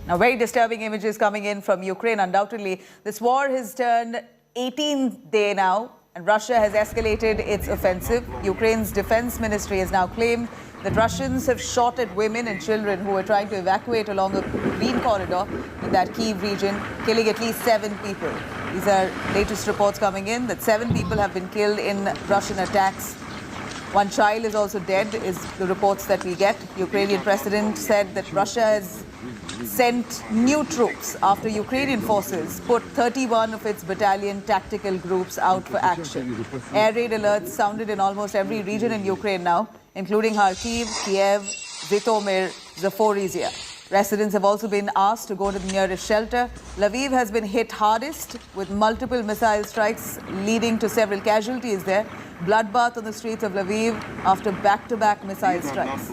Now, very disturbing images coming in from Ukraine. Undoubtedly, this war has turned 18th day now, and Russia has escalated its offensive. Ukraine's defense ministry has now claimed that Russians have shot at women and children who were trying to evacuate along a green corridor in that Kyiv region, killing at least 7 people. These are latest reports coming in that 7 people have been killed in Russian attacks. 1 child is also dead, is the reports that we get. Ukrainian president said that Russia has sent new troops after Ukrainian forces put 31 of its battalion tactical groups out for action. Air raid alerts sounded in almost every region in Ukraine now, including Kharkiv, Kiev, Zhytomyr, Zaporizhia. Residents have also been asked to go to the nearest shelter. Lviv has been hit hardest with multiple missile strikes leading to several casualties there. Bloodbath on the streets of Lviv after back-to-back missile strikes.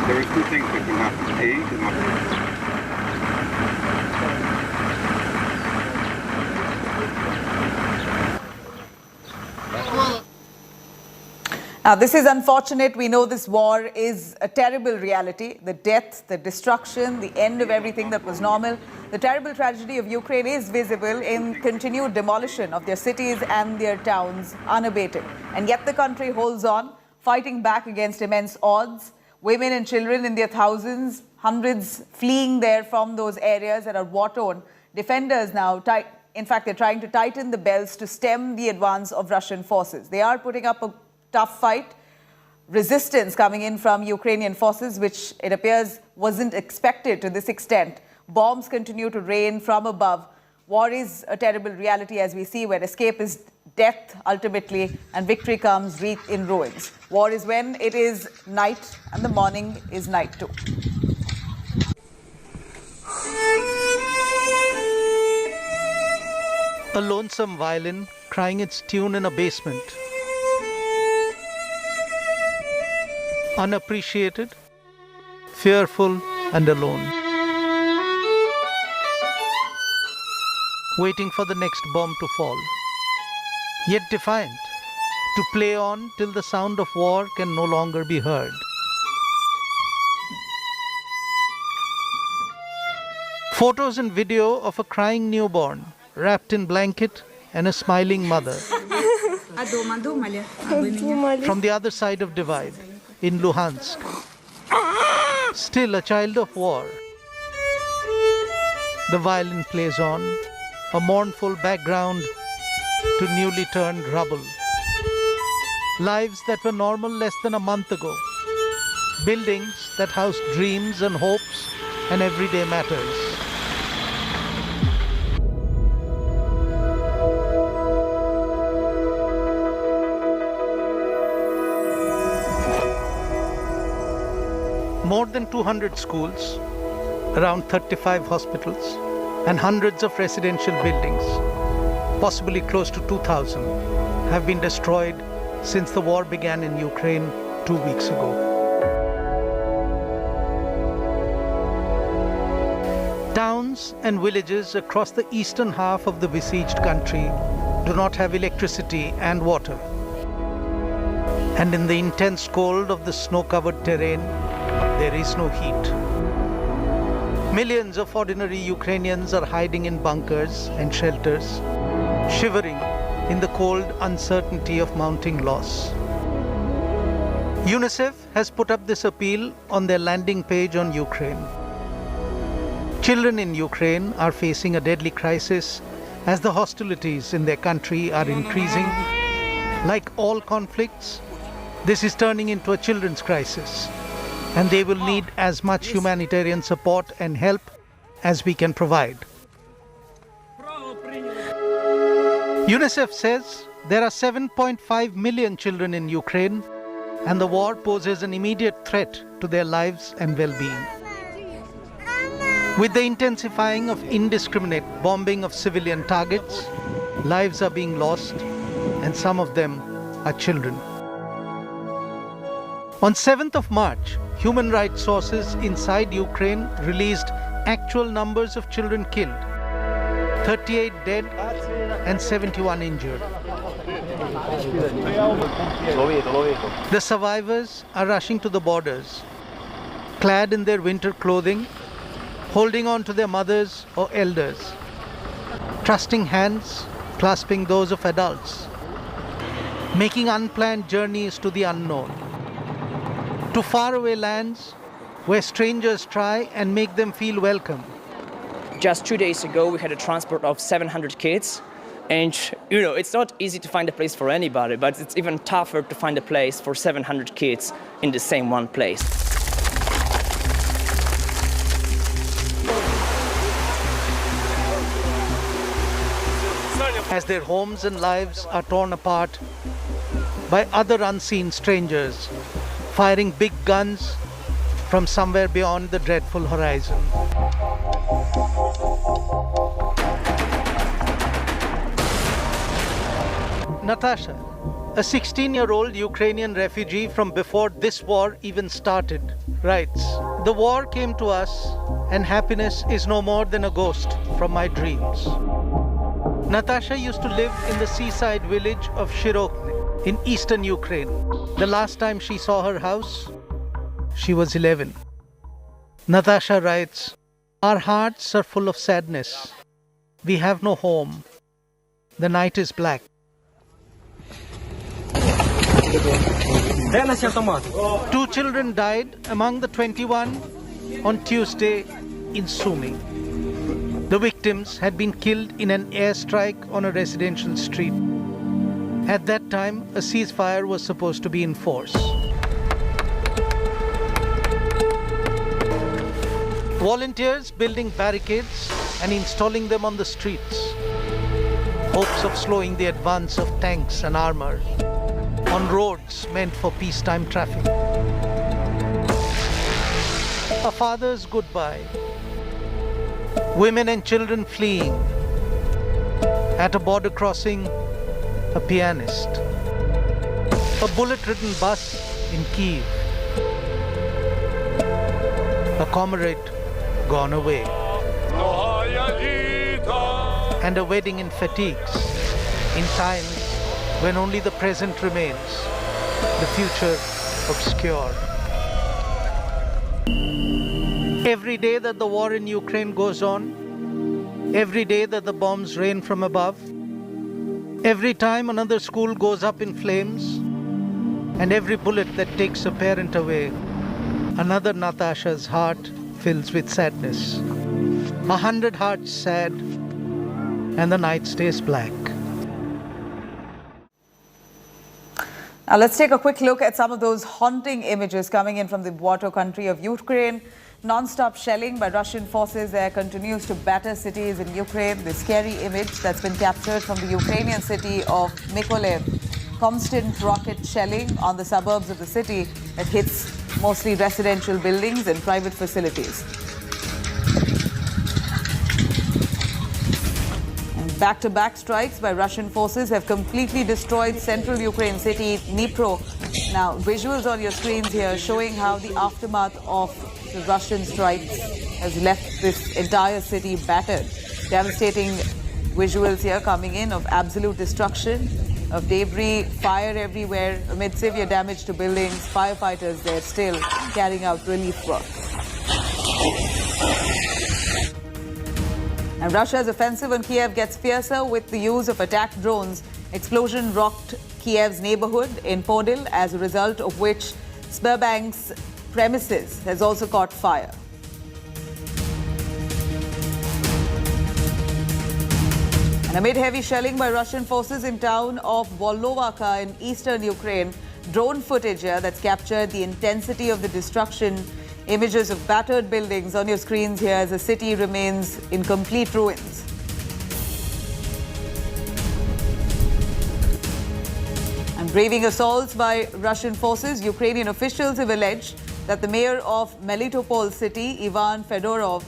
There is 2 things that can happen. A, it must Now, this is unfortunate. We know this war is a terrible reality. The death, the destruction, the end of everything that was normal. The terrible tragedy of Ukraine is visible in continued demolition of their cities and their towns unabated. And yet the country holds on, fighting back against immense odds. Women and children in their thousands, hundreds fleeing there from those areas that are war-torn. Defenders now, in fact, they're trying to tighten the belts to stem the advance of Russian forces. They are putting up a tough fight. Resistance coming in from Ukrainian forces, which it appears wasn't expected to this extent. Bombs continue to rain from above. War is a terrible reality, as we see, where escape is death ultimately and victory comes wreathed in ruins. War is when it is night and the morning is night too. A lonesome violin crying its tune in a basement. Unappreciated, fearful and alone. Waiting for the next bomb to fall. Yet defiant, to play on till the sound of war can no longer be heard. Photos and video of a crying newborn, wrapped in blanket and a smiling mother. From the other side of divide, in Luhansk. Still a child of war. The violin plays on, a mournful background to newly turned rubble. Lives that were normal less than a month ago. Buildings that housed dreams and hopes and everyday matters. More than 200 schools, around 35 hospitals, and hundreds of residential buildings, possibly close to 2,000, have been destroyed since the war began in Ukraine 2 weeks ago. Towns and villages across the eastern half of the besieged country do not have electricity and water. And in the intense cold of the snow-covered terrain, there is no heat. Millions of ordinary Ukrainians are hiding in bunkers and shelters, shivering in the cold uncertainty of mounting loss. UNICEF has put up this appeal on their landing page on Ukraine. Children in Ukraine are facing a deadly crisis as the hostilities in their country are increasing. Like all conflicts, this is turning into a children's crisis, and they will need as much humanitarian support and help as we can provide. UNICEF says there are 7.5 million children in Ukraine, and the war poses an immediate threat to their lives and well-being. With the intensifying of indiscriminate bombing of civilian targets, lives are being lost, and some of them are children. On 7th of March, human rights sources inside Ukraine released actual numbers of children killed, 38 dead and 71 injured. The survivors are rushing to the borders, clad in their winter clothing, holding on to their mothers or elders, trusting hands clasping those of adults, making unplanned journeys to the unknown, to faraway lands where strangers try and make them feel welcome. Just 2 days ago, we had a transport of 700 kids. And, it's not easy to find a place for anybody, but it's even tougher to find a place for 700 kids in the same one place. As their homes and lives are torn apart by other unseen strangers, firing big guns from somewhere beyond the dreadful horizon. Natasha, a 16-year-old Ukrainian refugee from before this war even started, writes, "The war came to us and happiness is no more than a ghost from my dreams." Natasha used to live in the seaside village of Shirokne in eastern Ukraine. The last time she saw her house, she was 11. Natasha writes, "Our hearts are full of sadness. We have no home. The night is black. Two children died among the 21 on Tuesday in Sumy. The victims had been killed in an airstrike on a residential street. At that time, a ceasefire was supposed to be in force. Volunteers building barricades and installing them on the streets. Hopes of slowing the advance of tanks and armor on roads meant for peacetime traffic. A father's goodbye. Women and children fleeing. At a border crossing, a pianist. A bullet-ridden bus in Kyiv. A comrade gone away. And a wedding in fatigues, in times when only the present remains, the future obscure. Every day that the war in Ukraine goes on, every day that the bombs rain from above, every time another school goes up in flames, and every bullet that takes a parent away, another Natasha's heart fills with sadness. 100 hearts sad, and the night stays black. Now let's take a quick look at some of those haunting images coming in from the water country of Ukraine. Non-stop shelling by Russian forces there continues to batter cities in Ukraine. The scary image that's been captured from the Ukrainian city of Mykolaiv. Constant rocket shelling on the suburbs of the city that hits mostly residential buildings and private facilities. Back-to-back strikes by Russian forces have completely destroyed central Ukraine city Dnipro. Now, visuals on your screens here showing how the aftermath of the Russian strikes has left this entire city battered. Devastating visuals here coming in of absolute destruction, of debris, fire everywhere, amid severe damage to buildings. Firefighters there still carrying out relief work. And Russia's offensive on Kiev gets fiercer with the use of attack drones. Explosion rocked Kiev's neighborhood in Podil, as a result of which Sberbank's premises has also caught fire. And amid heavy shelling by Russian forces in town of Volnovaka in eastern Ukraine, drone footage here that's captured the intensity of the destruction. Images of battered buildings on your screens here as the city remains in complete ruins. And braving assaults by Russian forces, Ukrainian officials have alleged that the mayor of Melitopol city, Ivan Fedorov,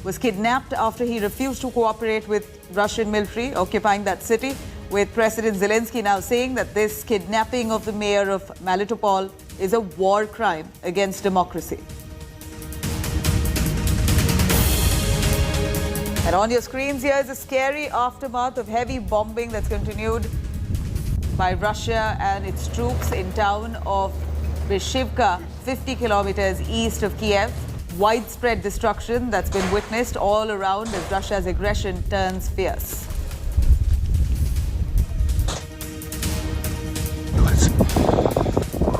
was kidnapped after he refused to cooperate with Russian military occupying that city, with President Zelensky now saying that this kidnapping of the mayor of Melitopol is a war crime against democracy. And on your screens here is a scary aftermath of heavy bombing that's continued by Russia and its troops in town of Brishivka, 50 kilometers east of Kiev. widespread destruction that's been witnessed all around as Russia's aggression turns fierce.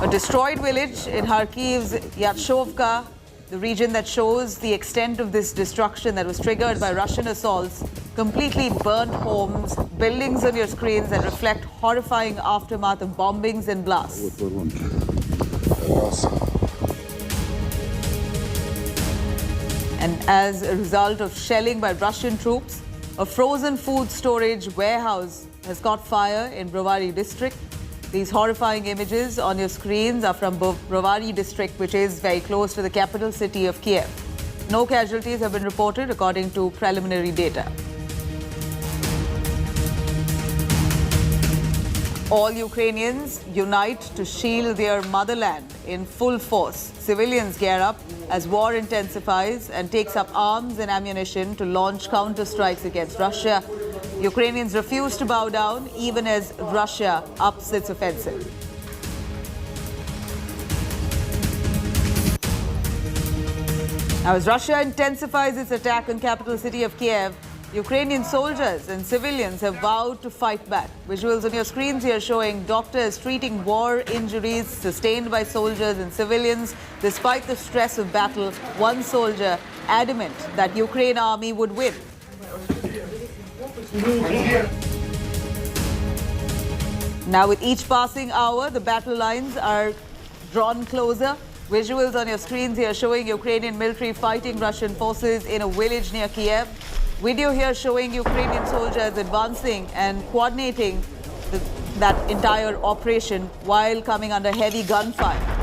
A destroyed village in Kharkiv's Yatshovka, the region that shows the extent of this destruction that was triggered by Russian assaults, completely burnt homes, buildings on your screens that reflect horrifying aftermath of bombings and blasts. And as a result of shelling by Russian troops, a frozen food storage warehouse has caught fire in Brovary district. These horrifying images on your screens are from Brovary district, which is very close to the capital city of Kiev. No casualties have been reported according to preliminary data. All Ukrainians unite to shield their motherland in full force. Civilians gear up as war intensifies and takes up arms and ammunition to launch counter-strikes against Russia. Ukrainians refuse to bow down even as Russia ups its offensive. Now, as Russia intensifies its attack on capital city of Kiev, Ukrainian soldiers and civilians have vowed to fight back. Visuals on your screens here showing doctors treating war injuries sustained by soldiers and civilians. Despite the stress of battle, one soldier adamant that Ukraine army would win. Now, with each passing hour, the battle lines are drawn closer. Visuals on your screens here showing Ukrainian military fighting Russian forces in a village near Kiev. Video here showing Ukrainian soldiers advancing and coordinating that entire operation while coming under heavy gunfire.